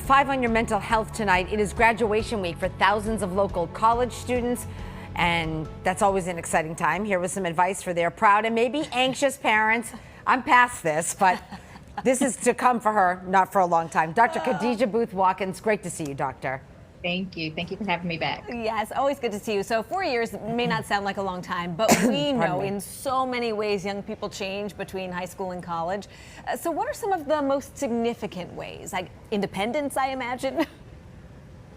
5 on your mental health tonight. It is graduation week for thousands of local college students, and that's always an exciting time. Here with some advice for their proud and maybe anxious parents. I'm past this, but this is to come for her, not for a long time. Dr. Khadija Booth Watkins, great to see you, doctor. Thank you. Thank you for having me back. Yes, always good to see you. So 4 years may not sound like a long time, but we know in so many ways young people change between high school and college. So what are some of the most significant ways? Like independence, I imagine?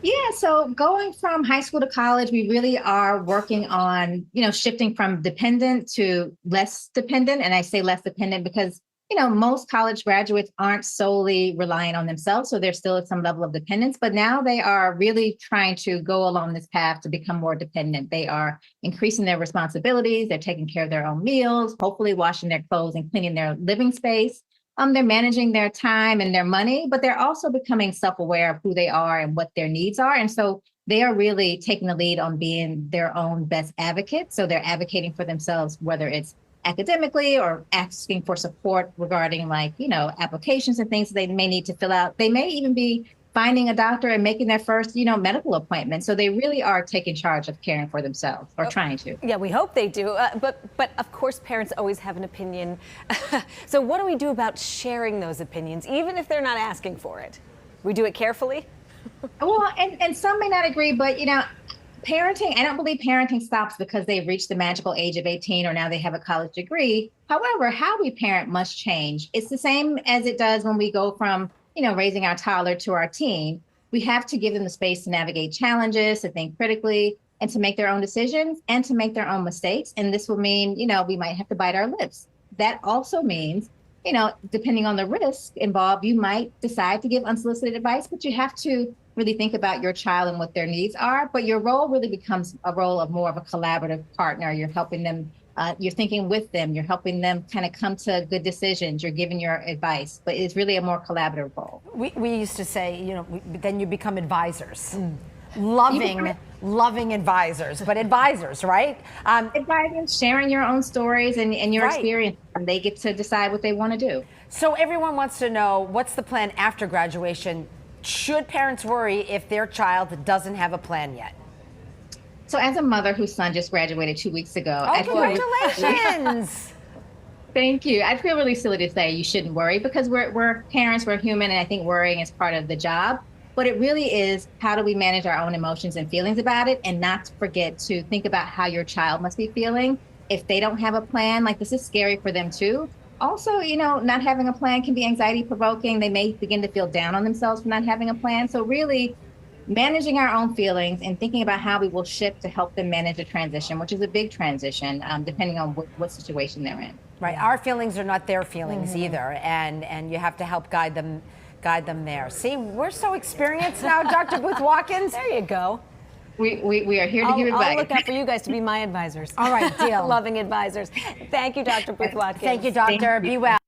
Yeah, so going from high school to college, we really are working on, shifting from dependent to less dependent. And I say less dependent because most college graduates aren't solely relying on themselves. So there's still some level of dependence, but now they are really trying to go along this path to become more dependent. They are increasing their responsibilities. They're taking care of their own meals, hopefully washing their clothes and cleaning their living space. They're managing their time and their money, but they're also becoming self-aware of who they are and what their needs are. And so they are really taking the lead on being their own best advocate. So they're advocating for themselves, whether it's academically or asking for support regarding applications and things that they may need to fill out. They may even be finding a doctor and making their first, medical appointment. So they really are taking charge of caring for themselves or trying to. Yeah, we hope they do. But of course, parents always have an opinion. So what do we do about sharing those opinions, even if they're not asking for it? We do it carefully? Well, and some may not agree, but, parenting, I don't believe parenting stops because they've reached the magical age of 18 or now they have a college degree. However, how we parent must change. It's the same as it does when we go from, raising our toddler to our teen. We have to give them the space to navigate challenges, to think critically, and to make their own decisions and to make their own mistakes. And this will mean, we might have to bite our lips. That also means, depending on the risk involved, you might decide to give unsolicited advice, but you have to really think about your child and what their needs are. But your role really becomes a role of more of a collaborative partner. You're helping them, you're thinking with them, you're helping them kind of come to good decisions, you're giving your advice, but it's really a more collaborative role. We used to say, then you become advisors. Loving advisors, but advisors, right? Advisors, sharing your own stories and your experience, and they get to decide what they want to do. So everyone wants to know, what's the plan after graduation? Should parents worry if their child doesn't have a plan yet? So as a mother whose son just graduated 2 weeks ago. Oh, congratulations. Thank you. I feel really silly to say you shouldn't worry because we're parents, we're human, and I think worrying is part of the job. But it really is, how do we manage our own emotions and feelings about it, and not forget to think about how your child must be feeling. If they don't have a plan, this is scary for them too. Also, not having a plan can be anxiety provoking. They may begin to feel down on themselves for not having a plan. So really managing our own feelings and thinking about how we will shift to help them manage a transition, which is a big transition, depending on what situation they're in. Right. Our feelings are not their feelings either. And you have to help guide them there. See, we're so experienced now, Dr. Booth Watkins. There you go. We are here to give advice. I'll look out for you guys to be my advisors. All right, deal. Loving advisors. Thank you, Dr. Booth Watkins. Thank you, doctor. Be well.